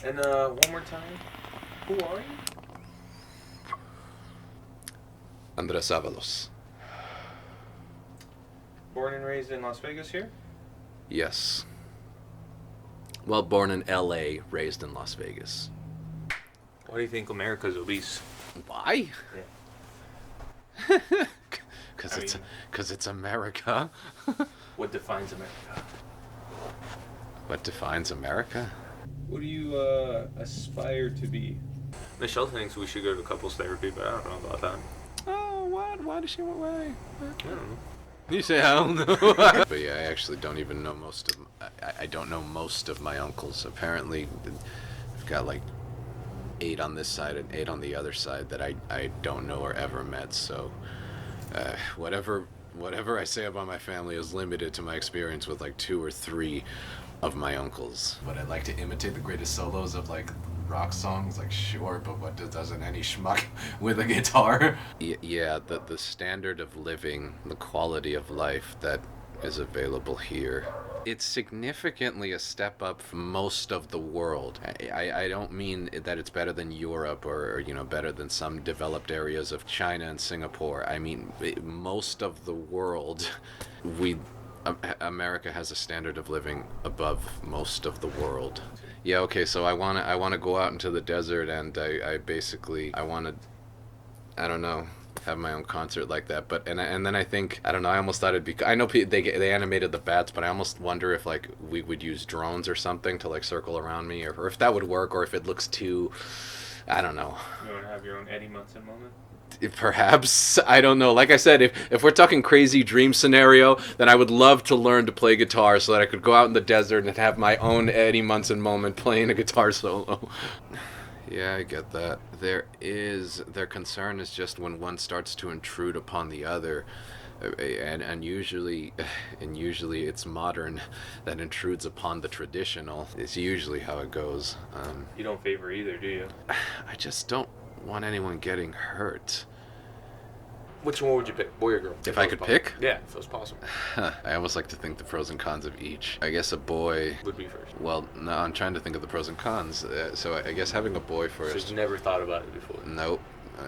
And one more time, who are you? Andres Avalos. Born and raised in Las Vegas here? Yes. Well, born in L.A., raised in Las Vegas. Why do you think America's obese? Why? Yeah. Because it's America. What defines America? What defines America? What do you aspire to be? Michelle thinks we should go to couples therapy, but I don't know about that. Oh, what? Why does she want why? I don't know. You say I don't know. But yeah, I actually don't even know most of. I don't know most of my uncles. Apparently, I've got like 8 on this side and 8 on the other side that I don't know or ever met. So, whatever I say about my family is limited to my experience with like 2 or 3 of my uncles. But I'd like to imitate the greatest solos of like rock songs, like sure, but what doesn't any schmuck with a guitar? Yeah, the standard of living, the quality of life that is available here, it's significantly a step up from most of the world. I don't mean that it's better than Europe or better than some developed areas of China and Singapore. I mean, most of the world, America has a standard of living above most of the world. Yeah, okay, so I wanna go out into the desert, and I basically wanna, I don't know, have my own concert like that. But and then I think, I don't know, I almost thought it'd be, I know they animated the bats, but I almost wonder if like we would use drones or something to like circle around me, or if that would work, or if it looks too, I don't know. You want to have your own Eddie Munson moment? Perhaps, I don't know. Like I said, if we're talking crazy dream scenario, then I would love to learn to play guitar so that I could go out in the desert and have my own Eddie Munson moment playing a guitar solo. Yeah, I get that. Their concern is just when one starts to intrude upon the other, and usually it's modern that intrudes upon the traditional. It's usually how it goes. You don't favor either, do you? I just don't want anyone getting hurt. Which one would you pick, boy or girl? If I could pick? Yeah, if it was possible. I almost like to think the pros and cons of each. I guess a boy would be first. Well, no, I'm trying to think of the pros and cons. So I guess having a boy first. So you've never thought about it before? Nope.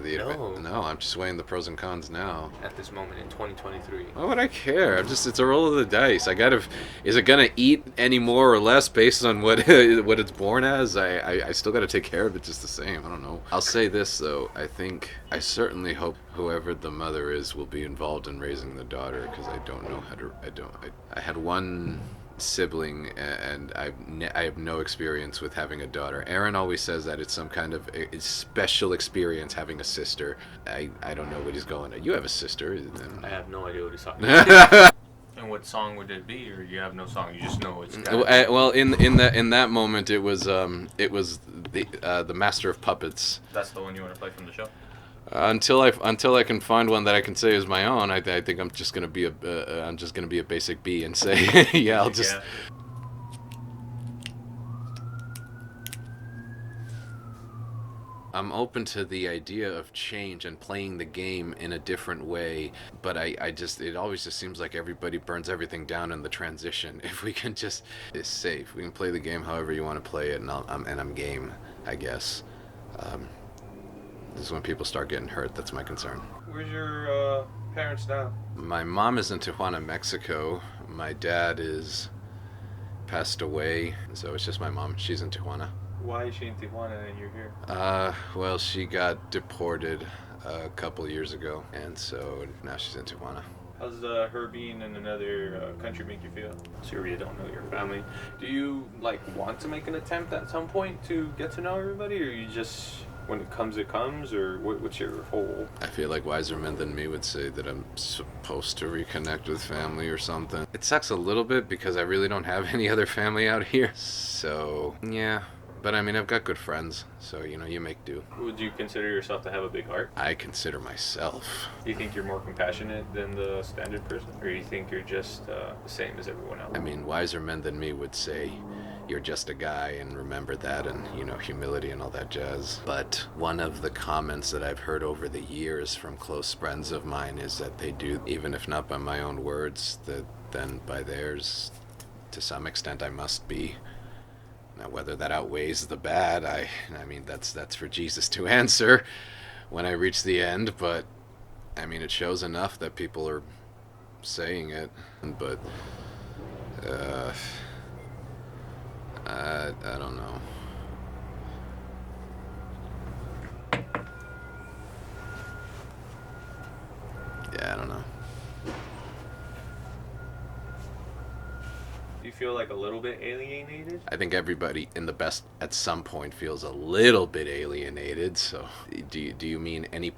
No. No, I'm just weighing the pros and cons now. At this moment in 2023. Why would I care? It's a roll of the dice. Is it gonna eat any more or less based on what it's born as? I still gotta take care of it just the same. I don't know. I'll say this though. I certainly hope whoever the mother is will be involved in raising the daughter, because I don't know how to. I had one sibling, and I have no experience with having a daughter. Aaron always says that it's some kind of a special experience having a sister. I don't know what he's going at. You have a sister. I have no idea what he's talking about. And what song would it be, or you have no song? You just know it's. Well, in that moment, it was the Master of Puppets. That's the one you want to play from the show. Until I can find one that I can say is my own, I think I'm just gonna be a basic B and say yeah. I'll just. Yeah. I'm open to the idea of change and playing the game in a different way, but it always just seems like everybody burns everything down in the transition. If we can just, it's safe. We can play the game however you want to play it, and I'm game, I guess. This is when people start getting hurt. That's my concern. Where's your parents now? My mom is in Tijuana, Mexico. My dad is passed away, so it's just my mom. She's in Tijuana. Why is she in Tijuana and you're here? Well, she got deported a couple years ago, and so now she's in Tijuana. How's her being in another country make you feel? So you don't know your family. Do you want to make an attempt at some point to get to know everybody, or you just, when it comes, or what's your whole? I feel like wiser men than me would say that I'm supposed to reconnect with family or something. It sucks a little bit because I really don't have any other family out here. So, yeah. But I mean, I've got good friends, so you make do. Would you consider yourself to have a big heart? I consider myself. Do you think you're more compassionate than the standard person? Or do you think you're just the same as everyone else? I mean, wiser men than me would say you're just a guy, and remember that, and humility and all that jazz. But one of the comments that I've heard over the years from close friends of mine is that they do, even if not by my own words, that then by theirs, to some extent I must be. Now, whether that outweighs the bad, I mean, that's for Jesus to answer when I reach the end. But I mean, it shows enough that people are saying it. But I don't know. Yeah, I don't know. Do you feel like a little bit alienated? I think everybody in the best at some point feels a little bit alienated. So, do you mean any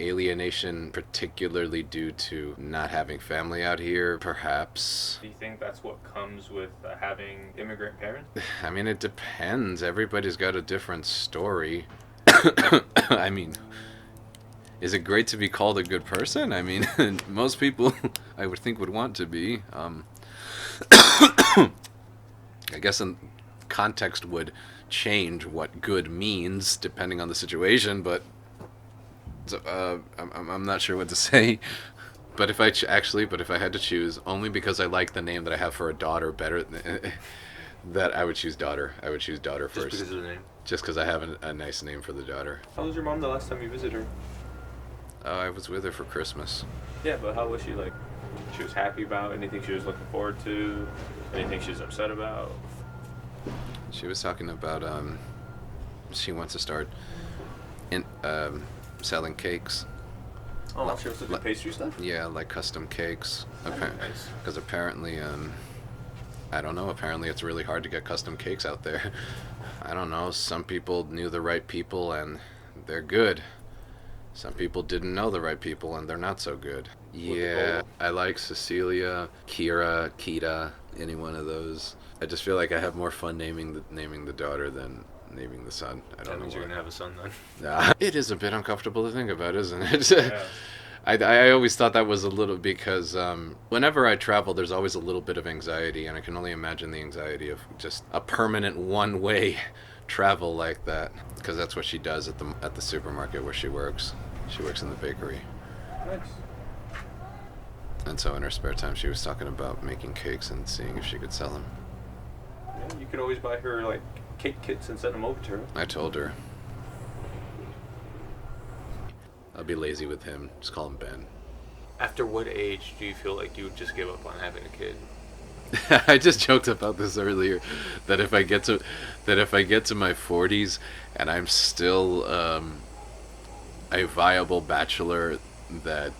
alienation particularly due to not having family out here? Perhaps. Do you think that's what comes with having immigrant parents? I mean, it depends. Everybody's got a different story. I mean, is it great to be called a good person? I mean, most people, I would think, would want to be. I guess in context would change what good means depending on the situation, but I'm not sure what to say. But if I had to choose, only because I like the name that I have for a daughter better, that I would choose daughter. I would choose daughter first. Just because of the name? Just because I have a nice name for the daughter. How was your mom the last time you visited her? I was with her for Christmas. Yeah, but how was she? Like, she was happy about anything she was looking forward to? Anything she was upset about? She was talking about she wants to start selling cakes. Oh, she wants to do pastry stuff? Yeah, like custom cakes. Nice. Because apparently, I don't know, apparently it's really hard to get custom cakes out there. I don't know, some people knew the right people and they're good. Some people didn't know the right people and they're not so good. Yeah, I like Cecilia, Kira, Kita, any one of those. I just feel like I have more fun naming the daughter than naming the son. I don't know. That means you're gonna have a son then. Nah, it is a bit uncomfortable to think about, isn't it? Yeah. I always thought that was a little, because whenever I travel, there's always a little bit of anxiety, and I can only imagine the anxiety of just a permanent one-way travel like that, because that's what she does at the supermarket where she works. She works in the bakery. Nice. And so in her spare time, she was talking about making cakes and seeing if she could sell them. Yeah, you could always buy her like cake kits and send them over to her. I told her. I'll be lazy with him. Just call him Ben. After what age do you feel like you would just give up on having a kid? I just joked about this earlier, that if I get to my 40s and I'm still a viable bachelor, that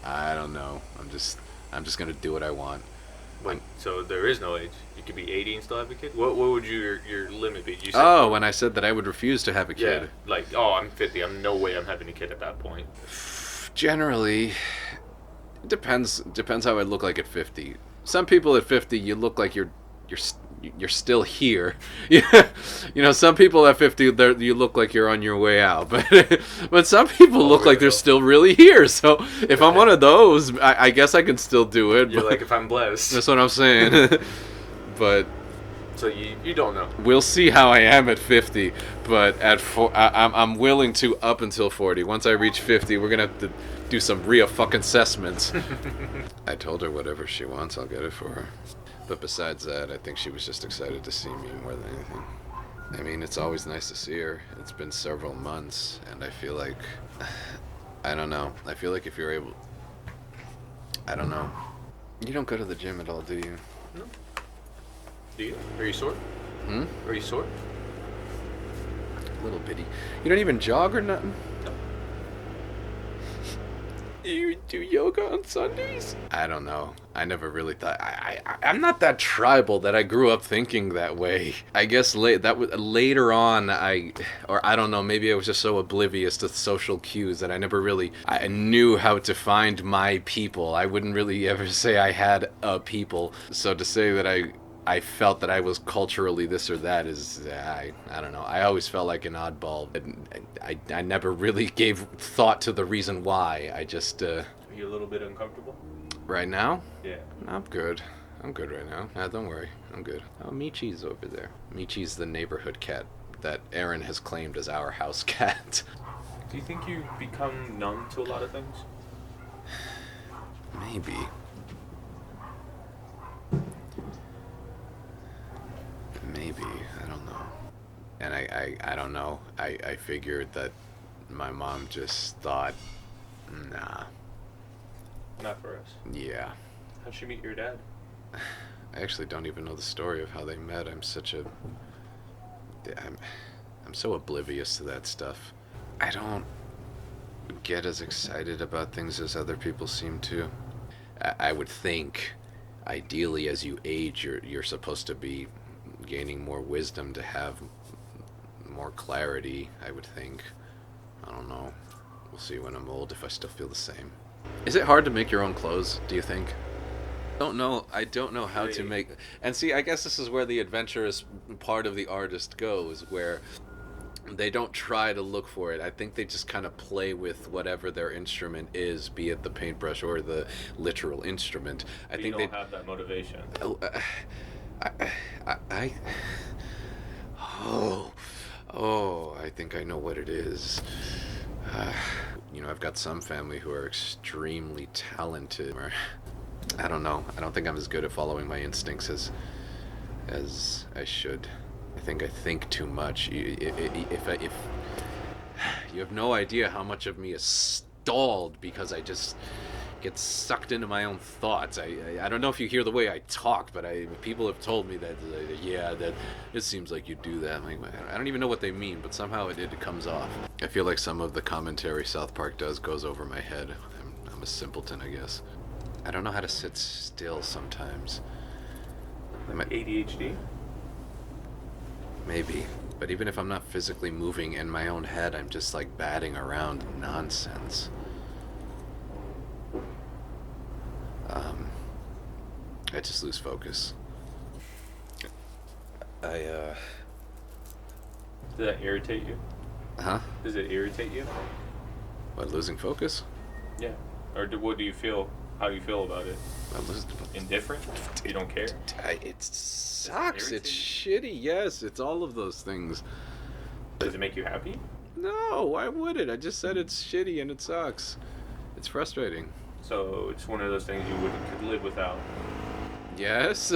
I don't know. I'm just gonna do what I want. Wait, so there is no age. You could be 80 and still have a kid. What would your limit be? You said, when I said that I would refuse to have a kid. Yeah, like, I'm 50. No way I'm having a kid at that point. Generally, it depends how I look like at 50. Some people at 50, you look like you're still here. Yeah, some people at 50, you look like you're on your way out. But some people look like they're still really here. So if I'm one of those, I guess I can still do it. You're like, if I'm blessed. That's what I'm saying. But so you don't know. We'll see how I am at 50. But I'm willing to up until 40. Once I reach 50, we're gonna have to do some fucking assessments. I told her whatever she wants, I'll get it for her. But besides that, I think she was just excited to see me more than anything. I mean, it's always nice to see her. It's been several months, and I feel like, I don't know. I feel like if you're able, I don't know. You don't go to the gym at all, do you? No. Do you? Are you sore? Are you sore? A little bitty. You don't even jog or nothing? No. You do yoga on Sundays? I don't know. I never really thought. I'm not that tribal that I grew up thinking that way. I guess later on, I don't know. Maybe I was just so oblivious to social cues that I knew how to find my people. I wouldn't really ever say I had a people. So to say that I felt that I was culturally this or that is, I don't know. I always felt like an oddball. I never really gave thought to the reason why. I just... Are you a little bit uncomfortable? Right now? Yeah. I'm good. I'm good right now. Nah, don't worry. I'm good. Oh, Michi's over there. Michi's the neighborhood cat that Aaron has claimed as our house cat. Do you think you become numb to a lot of things? Maybe. don't know. And I don't know. I figured that my mom just thought, nah, Not for us. yeah. How'd she meet your dad? I actually don't even know the story of how they met. I'm so oblivious to that stuff. I don't get as excited about things as other people seem to. I would think, ideally, as you age, you're supposed to be gaining more wisdom to have more clarity. I would think. I don't know. We'll see when I'm old if I still feel the same. Is it hard to make your own clothes, do you think? I don't know how to make. And see, I guess this is where the adventurous part of the artist goes, where they don't try to look for it. I think they just kind of play with whatever their instrument is, be it the paintbrush or the literal instrument. I think you don't have that motivation. Oh, I I think I know what it is. I've got some family who are extremely talented. I don't know. I don't think I'm as good at following my instincts as I should. I think too much. If you have no idea how much of me is stalled because I just get sucked into my own thoughts. I don't know if you hear the way I talk, but people have told me that that it seems like you do that. I'm like, I don't even know what they mean, but somehow it comes off. I feel like some of the commentary South Park does goes over my head. I'm a simpleton, I guess. I don't know how to sit still sometimes. ADHD? Maybe. But even if I'm not physically moving in my own head, I'm just like batting around nonsense. I just lose focus. Does that irritate you? Huh? Does it irritate you? What, losing focus? Yeah. Or what do you feel? How do you feel about it? I Indifferent? You don't care? It sucks. It's shitty. Yes, it's all of those things. Does it make you happy? No, why would it? I just said it's shitty and it sucks. It's frustrating. So it's one of those things you could live without. Yes.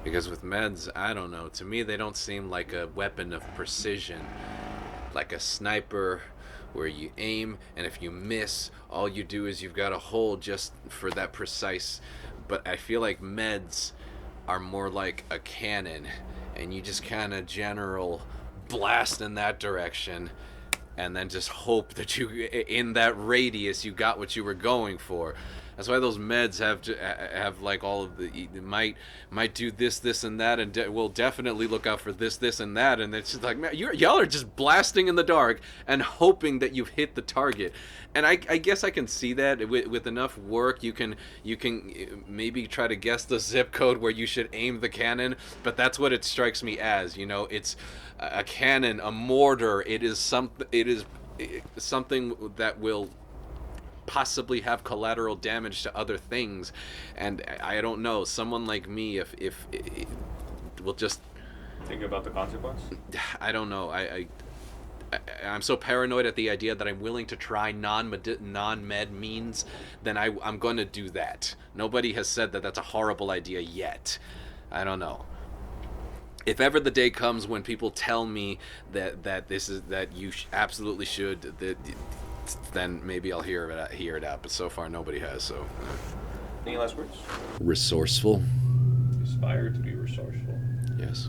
Because with meds, I don't know. To me, they don't seem like a weapon of precision. Like a sniper where you aim, and if you miss, all you do is you've got to hold just for that precise. But I feel like meds are more like a cannon, and you just kind of general blast in that direction, and then just hope that in that radius, you got what you were going for. That's why those meds have like all of the might do this and that, and will definitely look out for this and that, and it's just like, man, y'all are just blasting in the dark and hoping that you've hit the target. And I guess I can see that with enough work, you can maybe try to guess the zip code where you should aim the cannon, but that's what it strikes me as. It's a cannon, a mortar. It is something that will possibly have collateral damage to other things, and I don't know, someone like me, if it will just think about the consequence. I don't know. I'm so paranoid at the idea that I'm willing to try non-med means, then I'm going to do that. Nobody has said that that's a horrible idea yet. I don't know. If ever the day comes when people tell me that you absolutely should, then maybe I'll hear it out. But so far, nobody has. So. Any last words? Resourceful. Aspire to be resourceful. Yes.